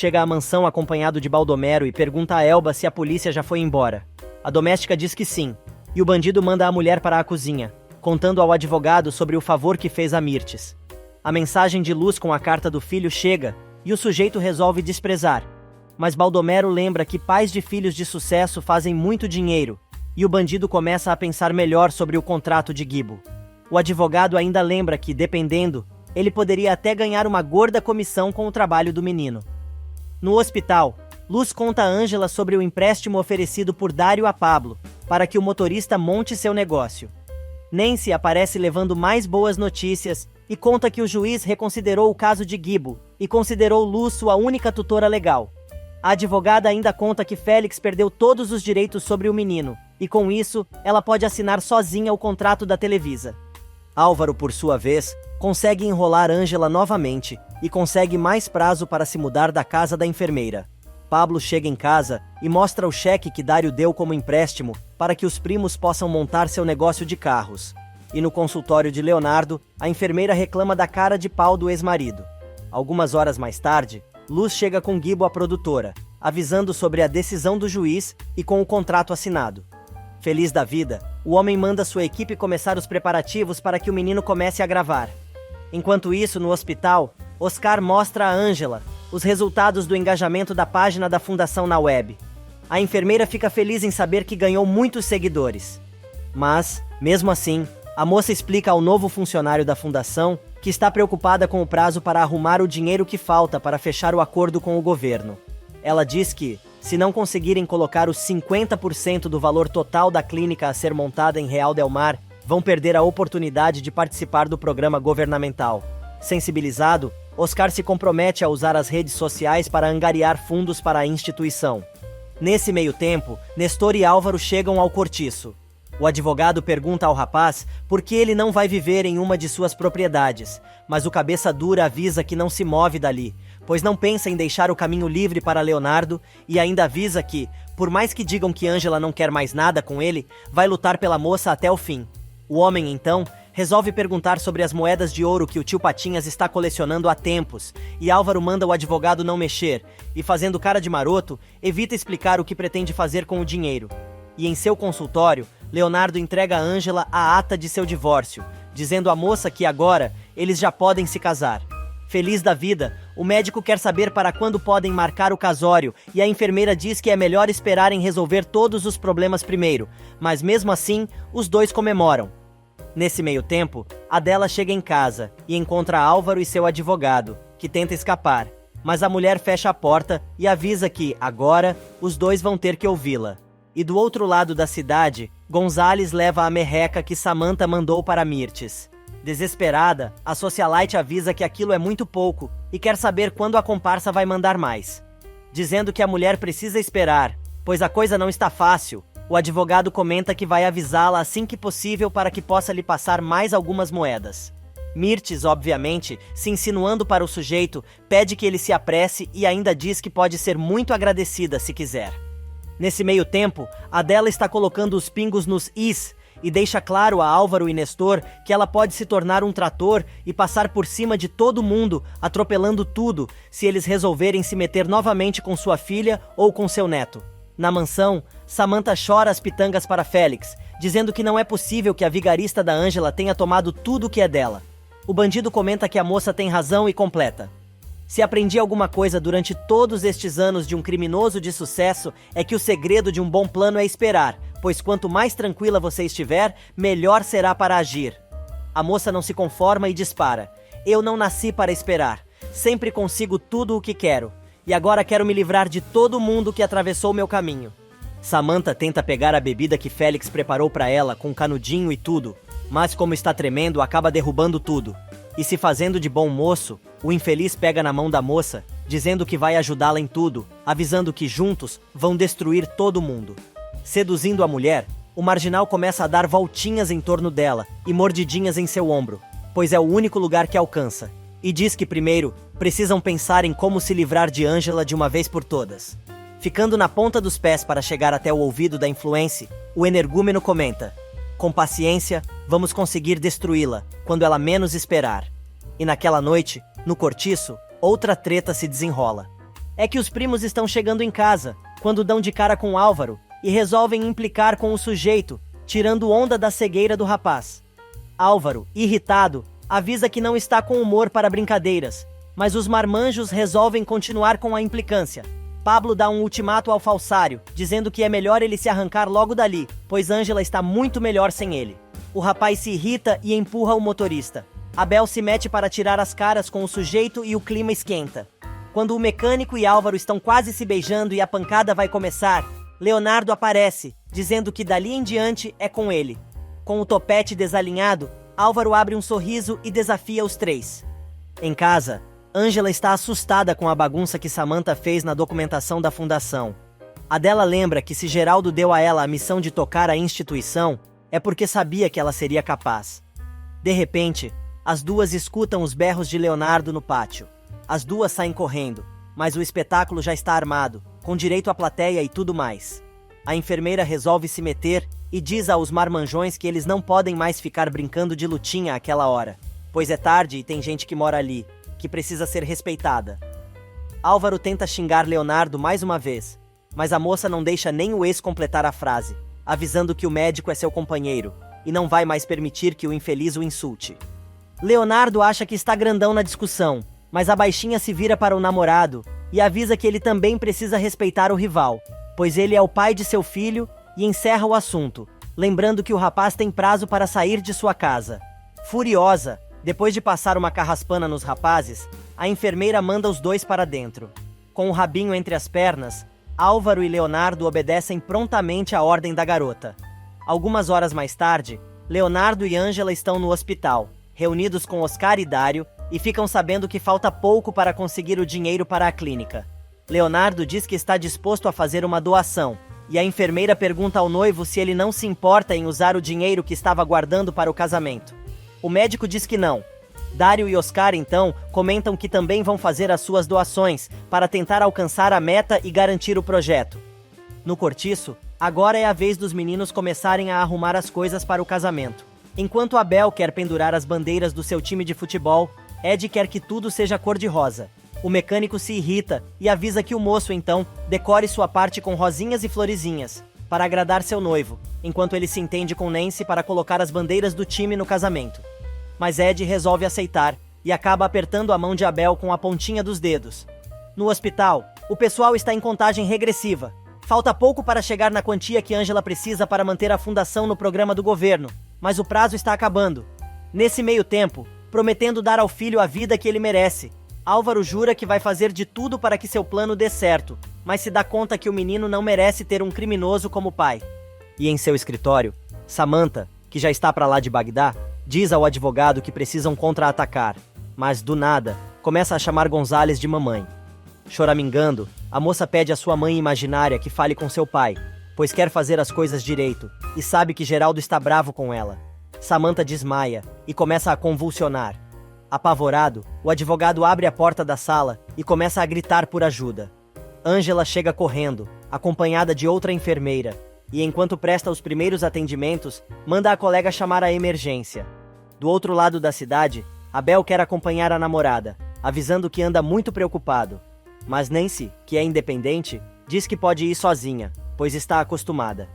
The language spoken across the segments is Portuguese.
chega à mansão acompanhado de Baldomero e pergunta a Elba se a polícia já foi embora. A doméstica diz que sim, e o bandido manda a mulher para a cozinha, contando ao advogado sobre o favor que fez a Mirtes. A mensagem de Luz com a carta do filho chega, e o sujeito resolve desprezar. Mas Baldomero lembra que pais de filhos de sucesso fazem muito dinheiro, e o bandido começa a pensar melhor sobre o contrato de Gibo. O advogado ainda lembra que, dependendo, ele poderia até ganhar uma gorda comissão com o trabalho do menino. No hospital, Luz conta a Ângela sobre o empréstimo oferecido por Dário a Pablo, para que o motorista monte seu negócio. Nancy aparece levando mais boas notícias e conta que o juiz reconsiderou o caso de Gibo e considerou Luz sua única tutora legal. A advogada ainda conta que Félix perdeu todos os direitos sobre o menino, e com isso, ela pode assinar sozinha o contrato da Televisa. Álvaro, por sua vez, consegue enrolar Ângela novamente e consegue mais prazo para se mudar da casa da enfermeira. Pablo chega em casa e mostra o cheque que Dário deu como empréstimo para que os primos possam montar seu negócio de carros. E no consultório de Leonardo, a enfermeira reclama da cara de pau do ex-marido. Algumas horas mais tarde, Luz chega com Gibo à produtora, avisando sobre a decisão do juiz e com o contrato assinado. Feliz da vida, o homem manda sua equipe começar os preparativos para que o menino comece a gravar. Enquanto isso, no hospital, Oscar mostra a Ângela os resultados do engajamento da página da fundação na web. A enfermeira fica feliz em saber que ganhou muitos seguidores. Mas, mesmo assim, a moça explica ao novo funcionário da fundação que está preocupada com o prazo para arrumar o dinheiro que falta para fechar o acordo com o governo. Ela diz que, se não conseguirem colocar os 50% do valor total da clínica a ser montada em Real del Mar, vão perder a oportunidade de participar do programa governamental. Sensibilizado, Oscar se compromete a usar as redes sociais para angariar fundos para a instituição. Nesse meio tempo, Nestor e Álvaro chegam ao cortiço. O advogado pergunta ao rapaz por que ele não vai viver em uma de suas propriedades, mas o cabeça dura avisa que não se move dali, pois não pensa em deixar o caminho livre para Leonardo e ainda avisa que, por mais que digam que Ângela não quer mais nada com ele, vai lutar pela moça até o fim. O homem, então, resolve perguntar sobre as moedas de ouro que o tio Patinhas está colecionando há tempos, e Álvaro manda o advogado não mexer, e fazendo cara de maroto, evita explicar o que pretende fazer com o dinheiro. E em seu consultório, Leonardo entrega a Ângela a ata de seu divórcio, dizendo à moça que agora eles já podem se casar. Feliz da vida, o médico quer saber para quando podem marcar o casório e a enfermeira diz que é melhor esperarem resolver todos os problemas primeiro, mas mesmo assim, os dois comemoram. Nesse meio tempo, Adela chega em casa e encontra Álvaro e seu advogado, que tenta escapar, mas a mulher fecha a porta e avisa que, agora, os dois vão ter que ouvi-la. E do outro lado da cidade, Gonzales leva a merreca que Samantha mandou para Mirtes. Desesperada, a socialite avisa que aquilo é muito pouco e quer saber quando a comparsa vai mandar mais. Dizendo que a mulher precisa esperar, pois a coisa não está fácil, o advogado comenta que vai avisá-la assim que possível para que possa lhe passar mais algumas moedas. Mirtes, obviamente, se insinuando para o sujeito, pede que ele se apresse e ainda diz que pode ser muito agradecida se quiser. Nesse meio tempo, Adela está colocando os pingos nos is e deixa claro a Álvaro e Nestor que ela pode se tornar um trator e passar por cima de todo mundo, atropelando tudo, se eles resolverem se meter novamente com sua filha ou com seu neto. Na mansão, Samantha chora as pitangas para Félix, dizendo que não é possível que a vigarista da Ângela tenha tomado tudo o que é dela. O bandido comenta que a moça tem razão e completa: se aprendi alguma coisa durante todos estes anos de um criminoso de sucesso, é que o segredo de um bom plano é esperar, pois quanto mais tranquila você estiver, melhor será para agir. A moça não se conforma e dispara: eu não nasci para esperar, sempre consigo tudo o que quero, e agora quero me livrar de todo mundo que atravessou meu caminho. Samantha tenta pegar a bebida que Félix preparou para ela, com canudinho e tudo, mas como está tremendo, acaba derrubando tudo. E se fazendo de bom moço, o infeliz pega na mão da moça, dizendo que vai ajudá-la em tudo, avisando que juntos vão destruir todo mundo. Seduzindo a mulher, o marginal começa a dar voltinhas em torno dela e mordidinhas em seu ombro, pois é o único lugar que alcança, e diz que primeiro precisam pensar em como se livrar de Ângela de uma vez por todas. Ficando na ponta dos pés para chegar até o ouvido da influência, o energúmeno comenta: com paciência, vamos conseguir destruí-la, quando ela menos esperar. E naquela noite, no cortiço, outra treta se desenrola. É que os primos estão chegando em casa, quando dão de cara com Álvaro, e resolvem implicar com o sujeito, tirando onda da cegueira do rapaz. Álvaro, irritado, avisa que não está com humor para brincadeiras, mas os marmanjos resolvem continuar com a implicância. Pablo dá um ultimato ao falsário, dizendo que é melhor ele se arrancar logo dali, pois Ângela está muito melhor sem ele. O rapaz se irrita e empurra o motorista. Abel se mete para tirar as caras com o sujeito e o clima esquenta. Quando o mecânico e Álvaro estão quase se beijando e a pancada vai começar, Leonardo aparece, dizendo que dali em diante é com ele. Com o topete desalinhado, Álvaro abre um sorriso e desafia os três. Em casa, Ângela está assustada com a bagunça que Samantha fez na documentação da fundação. Adela lembra que se Geraldo deu a ela a missão de tocar a instituição, é porque sabia que ela seria capaz. De repente, as duas escutam os berros de Leonardo no pátio. As duas saem correndo, mas o espetáculo já está armado, com direito à plateia e tudo mais. A enfermeira resolve se meter e diz aos marmanjões que eles não podem mais ficar brincando de lutinha àquela hora, pois é tarde e tem gente que mora ali, que precisa ser respeitada. Álvaro tenta xingar Leonardo mais uma vez, mas a moça não deixa nem o ex completar a frase, avisando que o médico é seu companheiro e não vai mais permitir que o infeliz o insulte. Leonardo acha que está grandão na discussão, mas a baixinha se vira para o namorado e avisa que ele também precisa respeitar o rival, pois ele é o pai de seu filho, e encerra o assunto, lembrando que o rapaz tem prazo para sair de sua casa. Furiosa, depois de passar uma carraspana nos rapazes, a enfermeira manda os dois para dentro. Com o rabinho entre as pernas, Álvaro e Leonardo obedecem prontamente à ordem da garota. Algumas horas mais tarde, Leonardo e Ângela estão no hospital, reunidos com Oscar e Dário, e ficam sabendo que falta pouco para conseguir o dinheiro para a clínica. Leonardo diz que está disposto a fazer uma doação, e a enfermeira pergunta ao noivo se ele não se importa em usar o dinheiro que estava guardando para o casamento. O médico diz que não. Dário e Oscar, então, comentam que também vão fazer as suas doações para tentar alcançar a meta e garantir o projeto. No cortiço, agora é a vez dos meninos começarem a arrumar as coisas para o casamento. Enquanto Abel quer pendurar as bandeiras do seu time de futebol, Ed quer que tudo seja cor-de-rosa. O mecânico se irrita e avisa que o moço, então, decore sua parte com rosinhas e florezinhas, para agradar seu noivo, enquanto ele se entende com Nancy para colocar as bandeiras do time no casamento. Mas Ed resolve aceitar e acaba apertando a mão de Abel com a pontinha dos dedos. No hospital, o pessoal está em contagem regressiva. Falta pouco para chegar na quantia que Ângela precisa para manter a fundação no programa do governo, mas o prazo está acabando. Nesse meio tempo, prometendo dar ao filho a vida que ele merece, Álvaro jura que vai fazer de tudo para que seu plano dê certo, mas se dá conta que o menino não merece ter um criminoso como pai. E em seu escritório, Samantha, que já está para lá de Bagdá, diz ao advogado que precisam contra-atacar, mas do nada, começa a chamar Gonzales de mamãe. Choramingando, a moça pede à sua mãe imaginária que fale com seu pai, pois quer fazer as coisas direito e sabe que Geraldo está bravo com ela. Samantha desmaia e começa a convulsionar. Apavorado, o advogado abre a porta da sala e começa a gritar por ajuda. Ângela chega correndo, acompanhada de outra enfermeira, e enquanto presta os primeiros atendimentos, manda a colega chamar a emergência. Do outro lado da cidade, Abel quer acompanhar a namorada, avisando que anda muito preocupado. Mas Nancy, que é independente, diz que pode ir sozinha, pois está acostumada.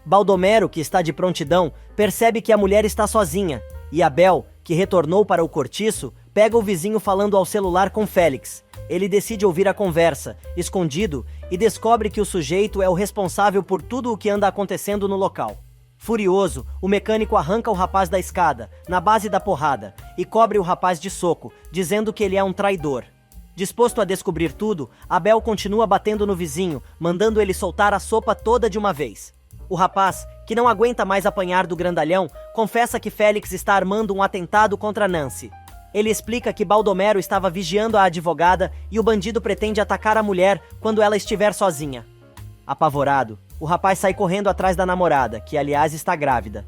Baldomero, que está de prontidão, percebe que a mulher está sozinha, e Abel, que retornou para o cortiço, pega o vizinho falando ao celular com Félix. Ele decide ouvir a conversa, escondido, e descobre que o sujeito é o responsável por tudo o que anda acontecendo no local. Furioso, o mecânico arranca o rapaz da escada, na base da porrada, e cobre o rapaz de soco, dizendo que ele é um traidor. Disposto a descobrir tudo, Abel continua batendo no vizinho, mandando ele soltar a sopa toda de uma vez. O rapaz, que não aguenta mais apanhar do grandalhão, confessa que Félix está armando um atentado contra Nancy. Ele explica que Baldomero estava vigiando a advogada e o bandido pretende atacar a mulher quando ela estiver sozinha. Apavorado, o rapaz sai correndo atrás da namorada, que aliás está grávida.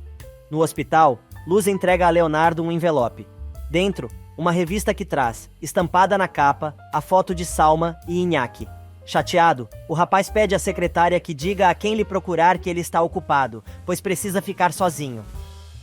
No hospital, Luz entrega a Leonardo um envelope. Dentro, uma revista que traz, estampada na capa, a foto de Salma e Inhaque. Chateado, o rapaz pede à secretária que diga a quem lhe procurar que ele está ocupado, pois precisa ficar sozinho.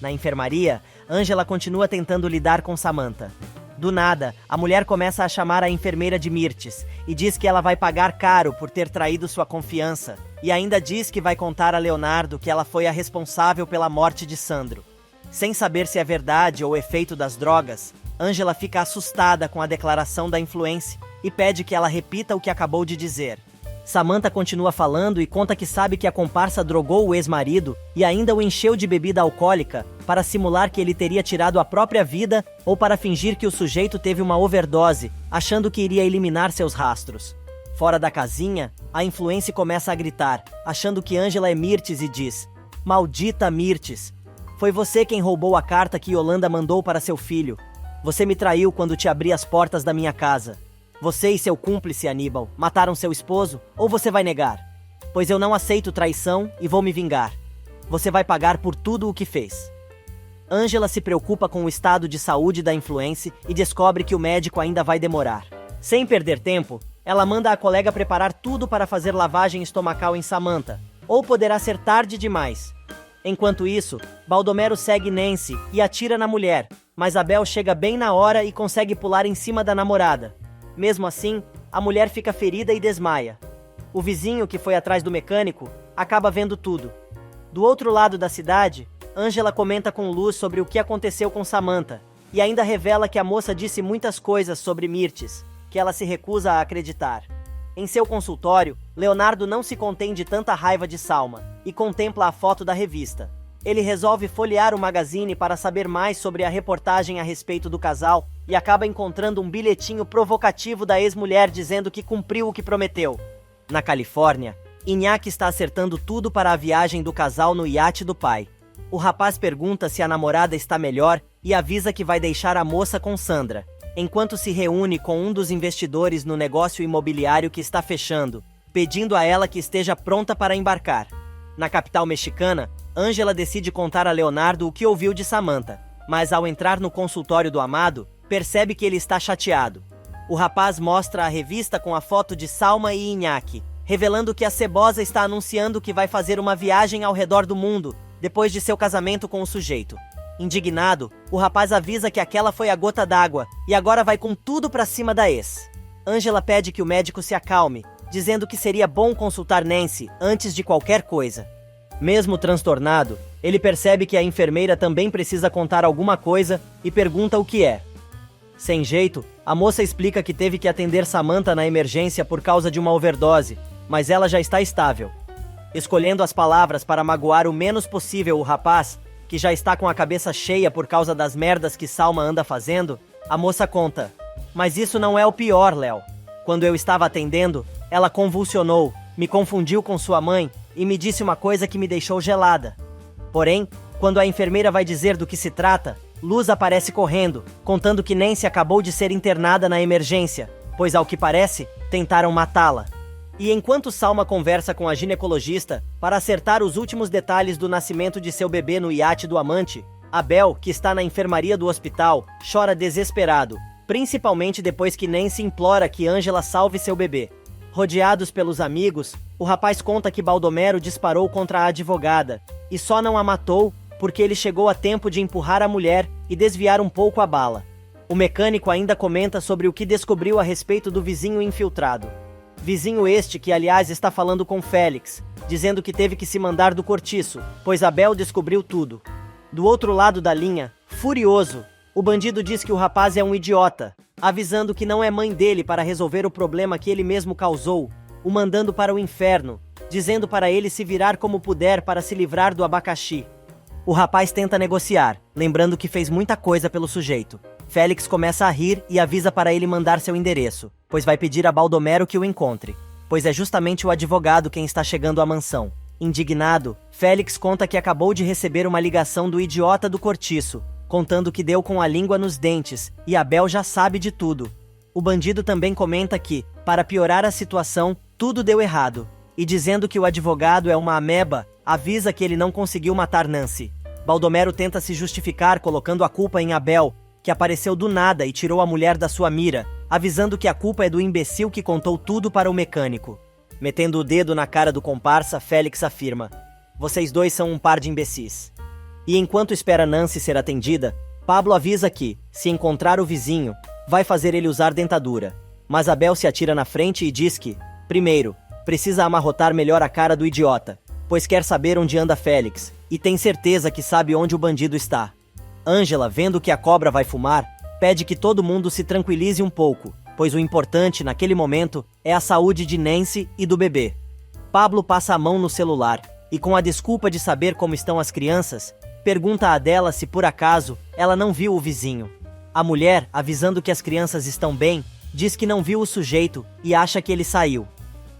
Na enfermaria, Ângela continua tentando lidar com Samantha. Do nada, a mulher começa a chamar a enfermeira de Mirtes e diz que ela vai pagar caro por ter traído sua confiança, e ainda diz que vai contar a Leonardo que ela foi a responsável pela morte de Sandro. Sem saber se é verdade ou efeito das drogas, Ângela fica assustada com a declaração da influencer e pede que ela repita o que acabou de dizer. Samantha continua falando e conta que sabe que a comparsa drogou o ex-marido e ainda o encheu de bebida alcoólica para simular que ele teria tirado a própria vida ou para fingir que o sujeito teve uma overdose, achando que iria eliminar seus rastros. Fora da casinha, a influencer começa a gritar, achando que Ângela é Mirtes e diz: "Maldita Mirtes! Foi você quem roubou a carta que Yolanda mandou para seu filho. Você me traiu quando te abri as portas da minha casa. Você e seu cúmplice, Aníbal, mataram seu esposo, ou você vai negar? Pois eu não aceito traição e vou me vingar. Você vai pagar por tudo o que fez." Ângela se preocupa com o estado de saúde da influencer e descobre que o médico ainda vai demorar. Sem perder tempo, ela manda a colega preparar tudo para fazer lavagem estomacal em Samantha, ou poderá ser tarde demais. Enquanto isso, Baldomero segue Nancy e atira na mulher, mas Abel chega bem na hora e consegue pular em cima da namorada. Mesmo assim, a mulher fica ferida e desmaia. O vizinho, que foi atrás do mecânico, acaba vendo tudo. Do outro lado da cidade, Ângela comenta com Luz sobre o que aconteceu com Samantha, e ainda revela que a moça disse muitas coisas sobre Mirtes, que ela se recusa a acreditar. Em seu consultório, Leonardo não se contém de tanta raiva de Salma, e contempla a foto da revista. Ele resolve folhear o magazine para saber mais sobre a reportagem a respeito do casal, e acaba encontrando um bilhetinho provocativo da ex-mulher dizendo que cumpriu o que prometeu. Na Califórnia, Iñaki está acertando tudo para a viagem do casal no iate do pai. O rapaz pergunta se a namorada está melhor e avisa que vai deixar a moça com Sandra, enquanto se reúne com um dos investidores no negócio imobiliário que está fechando, pedindo a ela que esteja pronta para embarcar. Na capital mexicana, Ângela decide contar a Leonardo o que ouviu de Samantha, mas ao entrar no consultório do amado, percebe que ele está chateado. O rapaz mostra a revista com a foto de Salma e Iñaki, revelando que a cebosa está anunciando que vai fazer uma viagem ao redor do mundo, depois de seu casamento com o sujeito. Indignado, o rapaz avisa que aquela foi a gota d'água, e agora vai com tudo pra cima da ex. Ângela pede que o médico se acalme, dizendo que seria bom consultar Nancy antes de qualquer coisa. Mesmo transtornado, ele percebe que a enfermeira também precisa contar alguma coisa e pergunta o que é. Sem jeito, a moça explica que teve que atender Samantha na emergência por causa de uma overdose, mas ela já está estável. Escolhendo as palavras para magoar o menos possível o rapaz, que já está com a cabeça cheia por causa das merdas que Salma anda fazendo, a moça conta: "Mas isso não é o pior, Léo. Quando eu estava atendendo, ela convulsionou, me confundiu com sua mãe e me disse uma coisa que me deixou gelada." Porém, quando a enfermeira vai dizer do que se trata, Luz aparece correndo, contando que Nancy acabou de ser internada na emergência, pois ao que parece, tentaram matá-la. E enquanto Salma conversa com a ginecologista para acertar os últimos detalhes do nascimento de seu bebê no iate do amante, Abel, que está na enfermaria do hospital, chora desesperado, principalmente depois que Nancy implora que Ângela salve seu bebê. Rodeados pelos amigos, o rapaz conta que Baldomero disparou contra a advogada, e só não a matou porque ele chegou a tempo de empurrar a mulher e desviar um pouco a bala. O mecânico ainda comenta sobre o que descobriu a respeito do vizinho infiltrado. Vizinho este que, aliás, está falando com Félix, dizendo que teve que se mandar do cortiço, pois Abel descobriu tudo. Do outro lado da linha, furioso, o bandido diz que o rapaz é um idiota, avisando que não é mãe dele para resolver o problema que ele mesmo causou, o mandando para o inferno, dizendo para ele se virar como puder para se livrar do abacaxi. O rapaz tenta negociar, lembrando que fez muita coisa pelo sujeito. Félix começa a rir e avisa para ele mandar seu endereço, pois vai pedir a Baldomero que o encontre, pois é justamente o advogado quem está chegando à mansão. Indignado, Félix conta que acabou de receber uma ligação do idiota do cortiço, contando que deu com a língua nos dentes, e Abel já sabe de tudo. O bandido também comenta que, para piorar a situação, tudo deu errado, e dizendo que o advogado é uma ameba, avisa que ele não conseguiu matar Nancy. Baldomero tenta se justificar colocando a culpa em Abel, que apareceu do nada e tirou a mulher da sua mira, avisando que a culpa é do imbecil que contou tudo para o mecânico. Metendo o dedo na cara do comparsa, Félix afirma: "Vocês dois são um par de imbecis." E enquanto espera Nancy ser atendida, Pablo avisa que, se encontrar o vizinho, vai fazer ele usar dentadura. Mas Abel se atira na frente e diz que, primeiro, precisa amarrotar melhor a cara do idiota, pois quer saber onde anda Félix, e tem certeza que sabe onde o bandido está. Ângela, vendo que a cobra vai fumar, pede que todo mundo se tranquilize um pouco, pois o importante naquele momento é a saúde de Nancy e do bebê. Pablo passa a mão no celular e, com a desculpa de saber como estão as crianças, pergunta a Adela se por acaso ela não viu o vizinho. A mulher, avisando que as crianças estão bem, diz que não viu o sujeito e acha que ele saiu.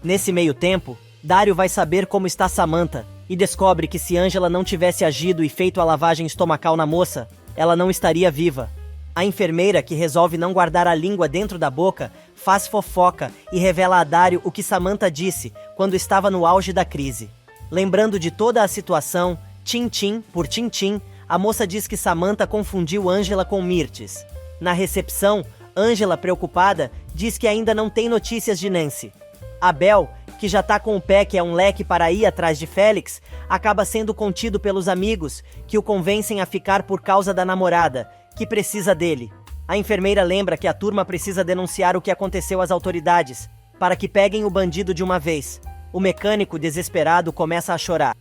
Nesse meio tempo, Dário vai saber como está Samantha e descobre que se Ângela não tivesse agido e feito a lavagem estomacal na moça, ela não estaria viva. A enfermeira, que resolve não guardar a língua dentro da boca, faz fofoca e revela a Dário o que Samantha disse quando estava no auge da crise. Lembrando de toda a situação, Tintim por Tintim, a moça diz que Samantha confundiu Ângela com Mirtes. Na recepção, Ângela, preocupada, diz que ainda não tem notícias de Nancy. Abel, que já tá com o pé que é um leque para ir atrás de Félix, acaba sendo contido pelos amigos, que o convencem a ficar por causa da namorada, que precisa dele. A enfermeira lembra que a turma precisa denunciar o que aconteceu às autoridades, para que peguem o bandido de uma vez. O mecânico, desesperado, começa a chorar.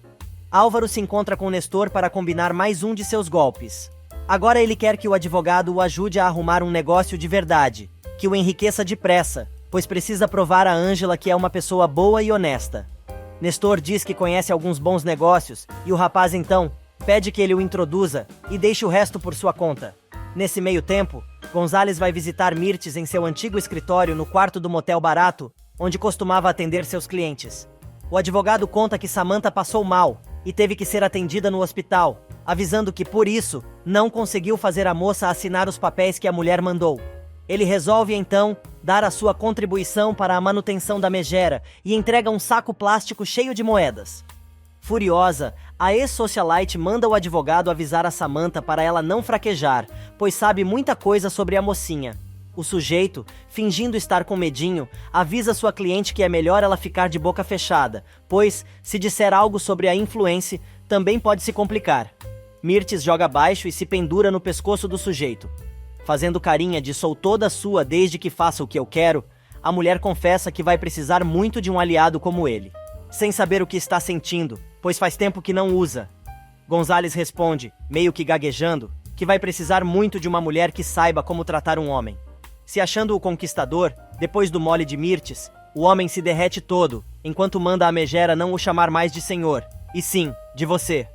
Álvaro se encontra com Nestor para combinar mais um de seus golpes. Agora ele quer que o advogado o ajude a arrumar um negócio de verdade, que o enriqueça depressa, pois precisa provar a Ângela que é uma pessoa boa e honesta. Nestor diz que conhece alguns bons negócios, e o rapaz então pede que ele o introduza e deixe o resto por sua conta. Nesse meio tempo, Gonzales vai visitar Mirtes em seu antigo escritório no quarto do motel barato, onde costumava atender seus clientes. O advogado conta que Samantha passou mal e teve que ser atendida no hospital, avisando que, por isso, não conseguiu fazer a moça assinar os papéis que a mulher mandou. Ele resolve, então, dar a sua contribuição para a manutenção da megera e entrega um saco plástico cheio de moedas. Furiosa, a ex-socialite manda o advogado avisar a Samantha para ela não fraquejar, pois sabe muita coisa sobre a mocinha. O sujeito, fingindo estar com medinho, avisa sua cliente que é melhor ela ficar de boca fechada, pois, se disser algo sobre a influência, também pode se complicar. Mirtes joga baixo e se pendura no pescoço do sujeito. Fazendo carinha de sou toda sua desde que faça o que eu quero, a mulher confessa que vai precisar muito de um aliado como ele. Sem saber o que está sentindo, pois faz tempo que não usa. Gonzales responde, meio que gaguejando, que vai precisar muito de uma mulher que saiba como tratar um homem. Se achando o conquistador, depois do mole de Mirtes, o homem se derrete todo, enquanto manda a megera não o chamar mais de senhor, e sim, de você.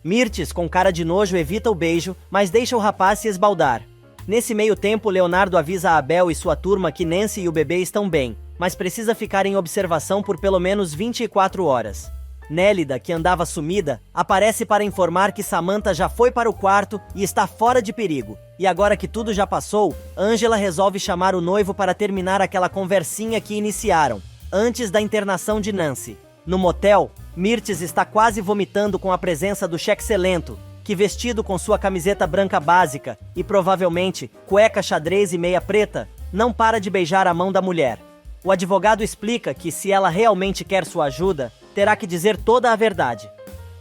Mirtes, com cara de nojo, evita o beijo, mas deixa o rapaz se esbaldar. Nesse meio tempo, Leonardo avisa a Abel e sua turma que Nancy e o bebê estão bem, mas precisa ficar em observação por pelo menos 24 horas. Nélida, que andava sumida, aparece para informar que Samantha já foi para o quarto e está fora de perigo. E agora que tudo já passou, Ângela resolve chamar o noivo para terminar aquela conversinha que iniciaram, antes da internação de Nancy. No motel, Mirtes está quase vomitando com a presença do Chexcelento, que vestido com sua camiseta branca básica e provavelmente cueca xadrez e meia preta, não para de beijar a mão da mulher. O advogado explica que se ela realmente quer sua ajuda, terá que dizer toda a verdade.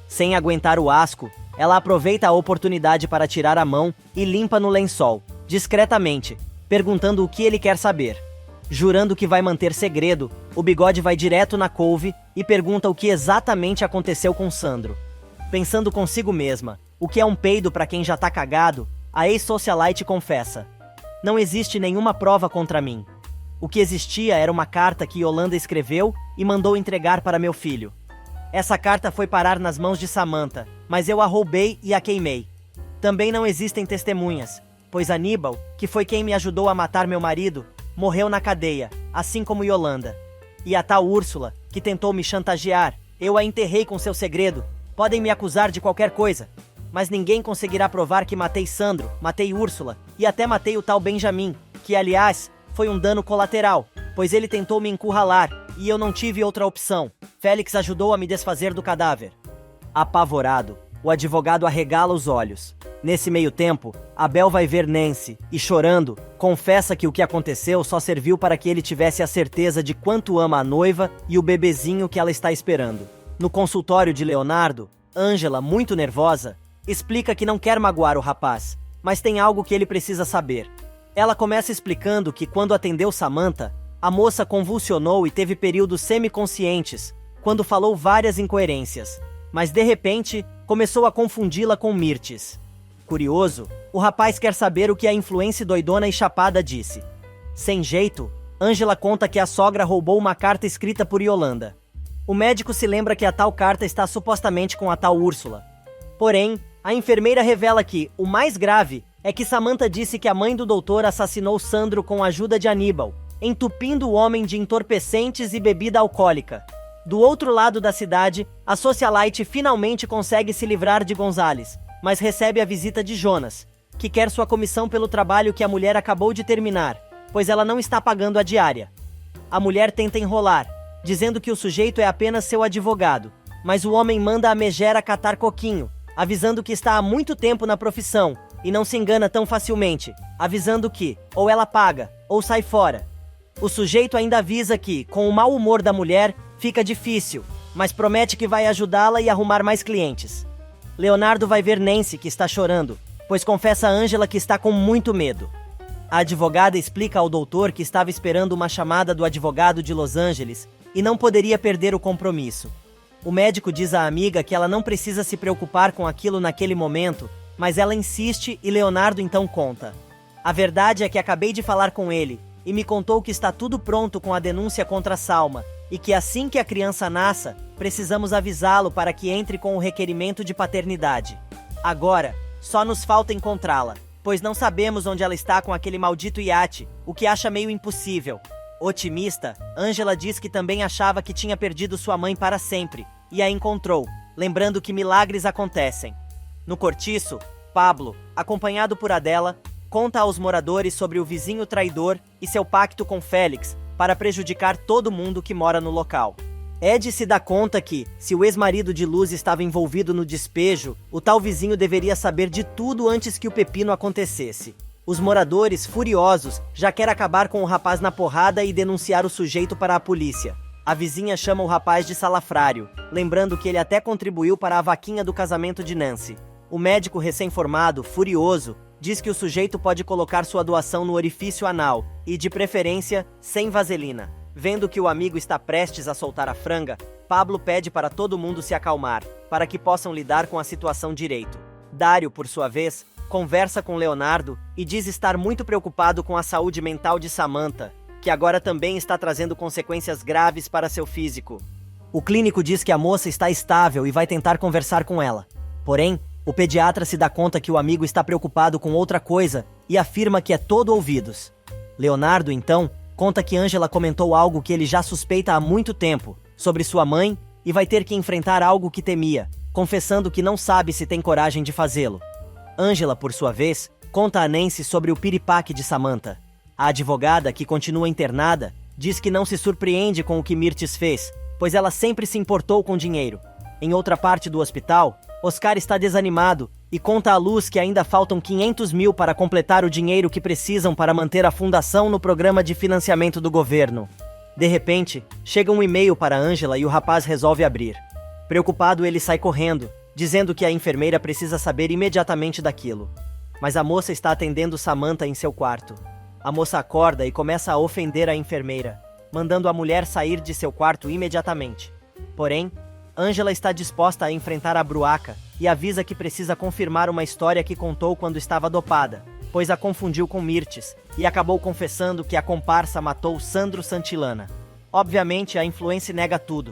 Sem aguentar o asco, ela aproveita a oportunidade para tirar a mão e limpa no lençol, discretamente, perguntando o que ele quer saber. Jurando que vai manter segredo, o bigode vai direto na couve e pergunta o que exatamente aconteceu com Sandro. Pensando consigo mesma, o que é um peido para quem já tá cagado, a ex-socialite confessa: não existe nenhuma prova contra mim. O que existia era uma carta que Yolanda escreveu e mandou entregar para meu filho. Essa carta foi parar nas mãos de Samantha, mas eu a roubei e a queimei. Também não existem testemunhas, pois Aníbal, que foi quem me ajudou a matar meu marido, morreu na cadeia, assim como Yolanda. E a tal Úrsula, que tentou me chantagear, eu a enterrei com seu segredo. Podem me acusar de qualquer coisa, mas ninguém conseguirá provar que matei Sandro, matei Úrsula e até matei o tal Benjamin, que aliás foi um dano colateral, pois ele tentou me encurralar e eu não tive outra opção. Félix ajudou a me desfazer do cadáver. Apavorado, o advogado arregala os olhos. Nesse meio tempo, Abel vai ver Nancy e, chorando, confessa que o que aconteceu só serviu para que ele tivesse a certeza de quanto ama a noiva e o bebezinho que ela está esperando. No consultório de Leonardo, Ângela, muito nervosa, explica que não quer magoar o rapaz, mas tem algo que ele precisa saber. Ela começa explicando que quando atendeu Samantha, a moça convulsionou e teve períodos semiconscientes, quando falou várias incoerências, mas de repente começou a confundi-la com Mirtes. Curioso, o rapaz quer saber o que a influencer doidona e chapada disse. Sem jeito, Ângela conta que a sogra roubou uma carta escrita por Yolanda. O médico se lembra que a tal carta está supostamente com a tal Úrsula. Porém, a enfermeira revela que o mais grave é que Samantha disse que a mãe do doutor assassinou Sandro com a ajuda de Aníbal, entupindo o homem de entorpecentes e bebida alcoólica. Do outro lado da cidade, a socialite finalmente consegue se livrar de Gonzales, mas recebe a visita de Jonas, que quer sua comissão pelo trabalho que a mulher acabou de terminar, pois ela não está pagando a diária. A mulher tenta enrolar, dizendo que o sujeito é apenas seu advogado, mas o homem manda a megera catar coquinho, avisando que está há muito tempo na profissão e não se engana tão facilmente, avisando que ou ela paga ou sai fora. O sujeito ainda avisa que, com o mau humor da mulher, fica difícil, mas promete que vai ajudá-la e arrumar mais clientes. Leonardo vai ver Nancy, que está chorando, pois confessa a Ângela que está com muito medo. A advogada explica ao doutor que estava esperando uma chamada do advogado de Los Angeles e não poderia perder o compromisso. O médico diz à amiga que ela não precisa se preocupar com aquilo naquele momento, mas ela insiste e Leonardo então conta. A verdade é que acabei de falar com ele e me contou que está tudo pronto com a denúncia contra Salma e que assim que a criança nasça, precisamos avisá-lo para que entre com o requerimento de paternidade. Agora, só nos falta encontrá-la, pois não sabemos onde ela está com aquele maldito iate, o que acha meio impossível. Otimista, Ângela diz que também achava que tinha perdido sua mãe para sempre, e a encontrou, lembrando que milagres acontecem. No cortiço, Pablo, acompanhado por Adela, conta aos moradores sobre o vizinho traidor e seu pacto com Félix para prejudicar todo mundo que mora no local. Ed se dá conta que, se o ex-marido de Luz estava envolvido no despejo, o tal vizinho deveria saber de tudo antes que o pepino acontecesse. Os moradores, furiosos, já querem acabar com o rapaz na porrada e denunciar o sujeito para a polícia. A vizinha chama o rapaz de salafrário, lembrando que ele até contribuiu para a vaquinha do casamento de Nancy. O médico recém-formado, furioso, diz que o sujeito pode colocar sua doação no orifício anal e, de preferência, sem vaselina. Vendo que o amigo está prestes a soltar a franga, Pablo pede para todo mundo se acalmar, para que possam lidar com a situação direito. Dário, por sua vez, conversa com Leonardo e diz estar muito preocupado com a saúde mental de Samantha, que agora também está trazendo consequências graves para seu físico. O clínico diz que a moça está estável e vai tentar conversar com ela. Porém, o pediatra se dá conta que o amigo está preocupado com outra coisa e afirma que é todo ouvidos. Leonardo, então, conta que Ângela comentou algo que ele já suspeita há muito tempo, sobre sua mãe, e vai ter que enfrentar algo que temia, confessando que não sabe se tem coragem de fazê-lo. Ângela, por sua vez, conta a Nancy sobre o piripaque de Samantha. A advogada, que continua internada, diz que não se surpreende com o que Mirtes fez, pois ela sempre se importou com dinheiro. Em outra parte do hospital, Oscar está desanimado e conta à Luz que ainda faltam 500 mil para completar o dinheiro que precisam para manter a fundação no programa de financiamento do governo. De repente, chega um e-mail para Ângela e o rapaz resolve abrir. Preocupado, ele sai correndo, dizendo que a enfermeira precisa saber imediatamente daquilo. Mas a moça está atendendo Samantha em seu quarto. A moça acorda e começa a ofender a enfermeira, mandando a mulher sair de seu quarto imediatamente. Porém, Ângela está disposta a enfrentar a bruaca e avisa que precisa confirmar uma história que contou quando estava dopada, pois a confundiu com Mirtes e acabou confessando que a comparsa matou Sandro Santillana. Obviamente, a influencer nega tudo,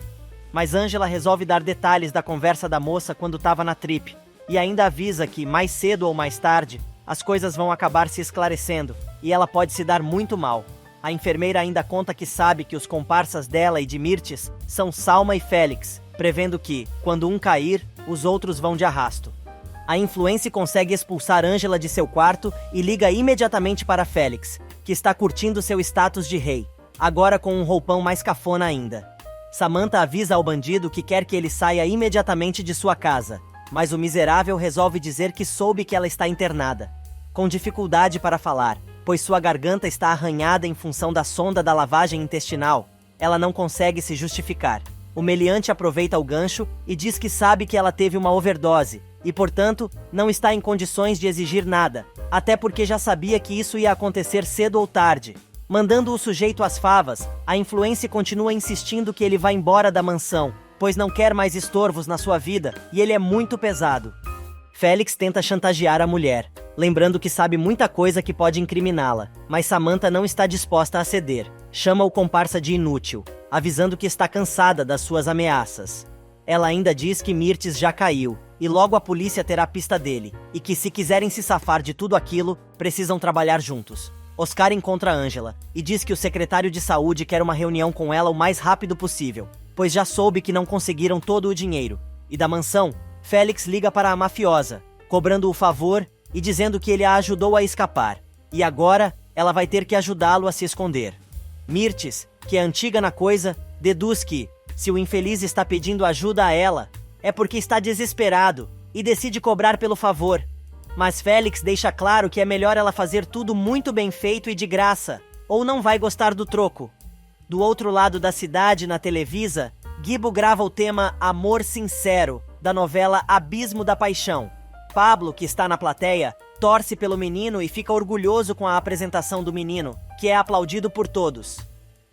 mas Ângela resolve dar detalhes da conversa da moça quando estava na trip e ainda avisa que, mais cedo ou mais tarde, as coisas vão acabar se esclarecendo e ela pode se dar muito mal. A enfermeira ainda conta que sabe que os comparsas dela e de Mirtes são Salma e Félix, prevendo que, quando um cair, os outros vão de arrasto. A influencer consegue expulsar Ângela de seu quarto e liga imediatamente para Félix, que está curtindo seu status de rei, agora com um roupão mais cafona ainda. Samantha avisa ao bandido que quer que ele saia imediatamente de sua casa, mas o miserável resolve dizer que soube que ela está internada. Com dificuldade para falar, pois sua garganta está arranhada em função da sonda da lavagem intestinal, ela não consegue se justificar. O meliante aproveita o gancho e diz que sabe que ela teve uma overdose e, portanto, não está em condições de exigir nada, até porque já sabia que isso ia acontecer cedo ou tarde. Mandando o sujeito às favas, a influência continua insistindo que ele vá embora da mansão, pois não quer mais estorvos na sua vida e ele é muito pesado. Félix tenta chantagear a mulher, lembrando que sabe muita coisa que pode incriminá-la, mas Samantha não está disposta a ceder. Chama o comparsa de inútil, avisando que está cansada das suas ameaças. Ela ainda diz que Mirtes já caiu, e logo a polícia terá pista dele, e que se quiserem se safar de tudo aquilo, precisam trabalhar juntos. Oscar encontra Angela, e diz que o secretário de saúde quer uma reunião com ela o mais rápido possível, pois já soube que não conseguiram todo o dinheiro. E da mansão, Félix liga para a mafiosa, cobrando o favor e dizendo que ele a ajudou a escapar, e agora ela vai ter que ajudá-lo a se esconder. Mirtes, que é antiga na coisa, deduz que, se o infeliz está pedindo ajuda a ela, é porque está desesperado e decide cobrar pelo favor. Mas Félix deixa claro que é melhor ela fazer tudo muito bem feito e de graça, ou não vai gostar do troco. Do outro lado da cidade, na Televisa, Gibo grava o tema Amor Sincero, da novela Abismo da Paixão. Pablo, que está na plateia, torce pelo menino e fica orgulhoso com a apresentação do menino, que é aplaudido por todos.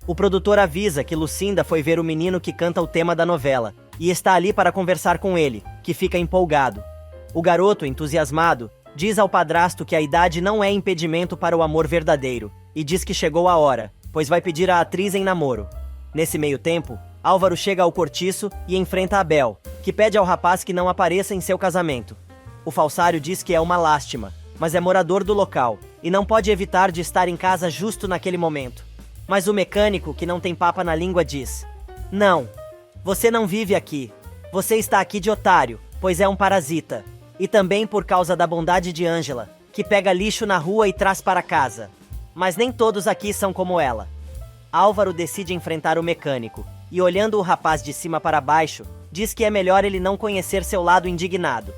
O produtor avisa que Lucinda foi ver o menino que canta o tema da novela, e está ali para conversar com ele, que fica empolgado. O garoto, entusiasmado, diz ao padrasto que a idade não é impedimento para o amor verdadeiro, e diz que chegou a hora, pois vai pedir a atriz em namoro. Nesse meio tempo, Álvaro chega ao cortiço e enfrenta Abel, que pede ao rapaz que não apareça em seu casamento. O falsário diz que é uma lástima, mas é morador do local, e não pode evitar de estar em casa justo naquele momento. Mas o mecânico, que não tem papa na língua, diz: "Não, você não vive aqui. Você está aqui de otário, pois é um parasita. E também por causa da bondade de Angela, que pega lixo na rua e traz para casa. Mas nem todos aqui são como ela." Álvaro decide enfrentar o mecânico, e olhando o rapaz de cima para baixo, diz que é melhor ele não conhecer seu lado indignado.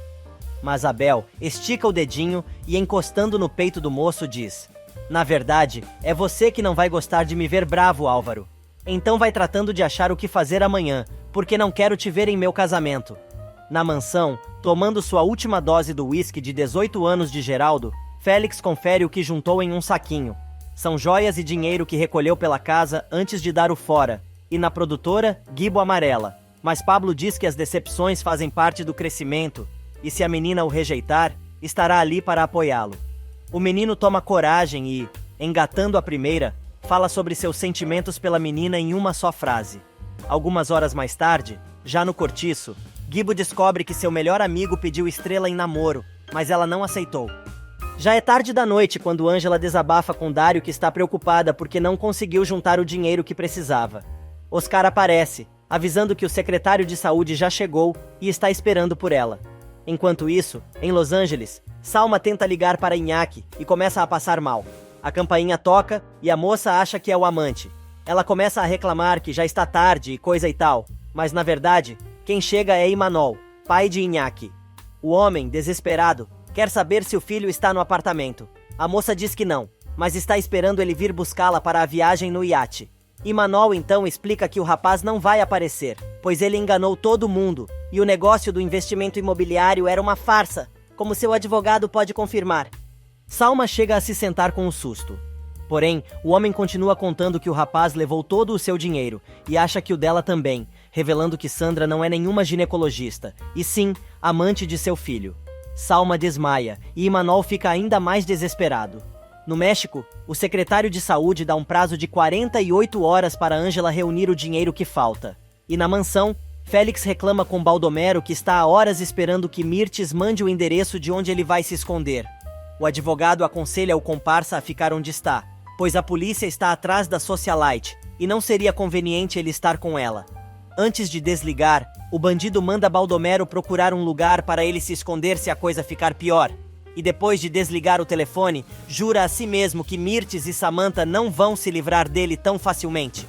Mas Abel estica o dedinho e, encostando no peito do moço, diz: "Na verdade, é você que não vai gostar de me ver bravo, Álvaro. Então vai tratando de achar o que fazer amanhã, porque não quero te ver em meu casamento." Na mansão, tomando sua última dose do uísque de 18 anos de Geraldo, Félix confere o que juntou em um saquinho. São joias e dinheiro que recolheu pela casa antes de dar o fora, e na produtora, Gibo amarela. Mas Pablo diz que as decepções fazem parte do crescimento, e se a menina o rejeitar, estará ali para apoiá-lo. O menino toma coragem e, engatando a primeira, fala sobre seus sentimentos pela menina em uma só frase. Algumas horas mais tarde, já no cortiço, Gibo descobre que seu melhor amigo pediu Estrela em namoro, mas ela não aceitou. Já é tarde da noite quando Angela desabafa com Dário, que está preocupada porque não conseguiu juntar o dinheiro que precisava. Oscar aparece, avisando que o secretário de saúde já chegou e está esperando por ela. Enquanto isso, em Los Angeles, Salma tenta ligar para Iñaki e começa a passar mal. A campainha toca e a moça acha que é o amante. Ela começa a reclamar que já está tarde e coisa e tal, mas na verdade, quem chega é Imanol, pai de Iñaki. O homem, desesperado, quer saber se o filho está no apartamento. A moça diz que não, mas está esperando ele vir buscá-la para a viagem no iate. Imanol então explica que o rapaz não vai aparecer, pois ele enganou todo mundo, e o negócio do investimento imobiliário era uma farsa, como seu advogado pode confirmar. Salma chega a se sentar com um susto. Porém, o homem continua contando que o rapaz levou todo o seu dinheiro, e acha que o dela também, revelando que Sandra não é nenhuma ginecologista, e sim, amante de seu filho. Salma desmaia, e Imanol fica ainda mais desesperado. No México, o secretário de saúde dá um prazo de 48 horas para Angela reunir o dinheiro que falta. E na mansão, Félix reclama com Baldomero que está há horas esperando que Mirtes mande o endereço de onde ele vai se esconder. O advogado aconselha o comparsa a ficar onde está, pois a polícia está atrás da socialite, e não seria conveniente ele estar com ela. Antes de desligar, o bandido manda Baldomero procurar um lugar para ele se esconder se a coisa ficar pior. E depois de desligar o telefone, jura a si mesmo que Mirtes e Samantha não vão se livrar dele tão facilmente.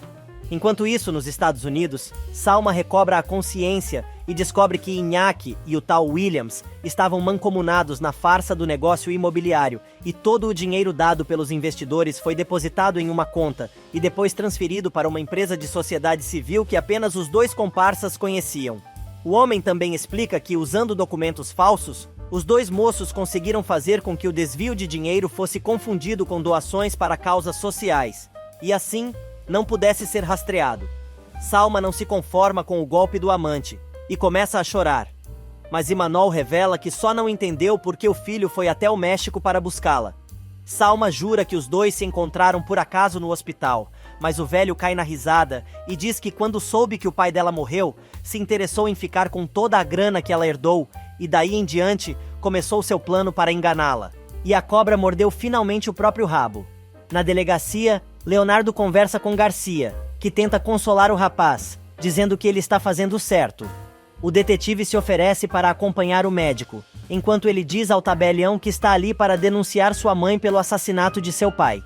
Enquanto isso, nos Estados Unidos, Salma recobra a consciência e descobre que Iñaki e o tal Williams estavam mancomunados na farsa do negócio imobiliário, e todo o dinheiro dado pelos investidores foi depositado em uma conta e depois transferido para uma empresa de sociedade civil que apenas os dois comparsas conheciam. O homem também explica que, usando documentos falsos, os dois moços conseguiram fazer com que o desvio de dinheiro fosse confundido com doações para causas sociais, e assim, não pudesse ser rastreado. Salma não se conforma com o golpe do amante, e começa a chorar. Mas Imanol revela que só não entendeu porque o filho foi até o México para buscá-la. Salma jura que os dois se encontraram por acaso no hospital, mas o velho cai na risada e diz que quando soube que o pai dela morreu, se interessou em ficar com toda a grana que ela herdou e daí em diante começou seu plano para enganá-la. E a cobra mordeu finalmente o próprio rabo. Na delegacia, Leonardo conversa com Garcia, que tenta consolar o rapaz, dizendo que ele está fazendo certo. O detetive se oferece para acompanhar o médico, enquanto ele diz ao tabelião que está ali para denunciar sua mãe pelo assassinato de seu pai.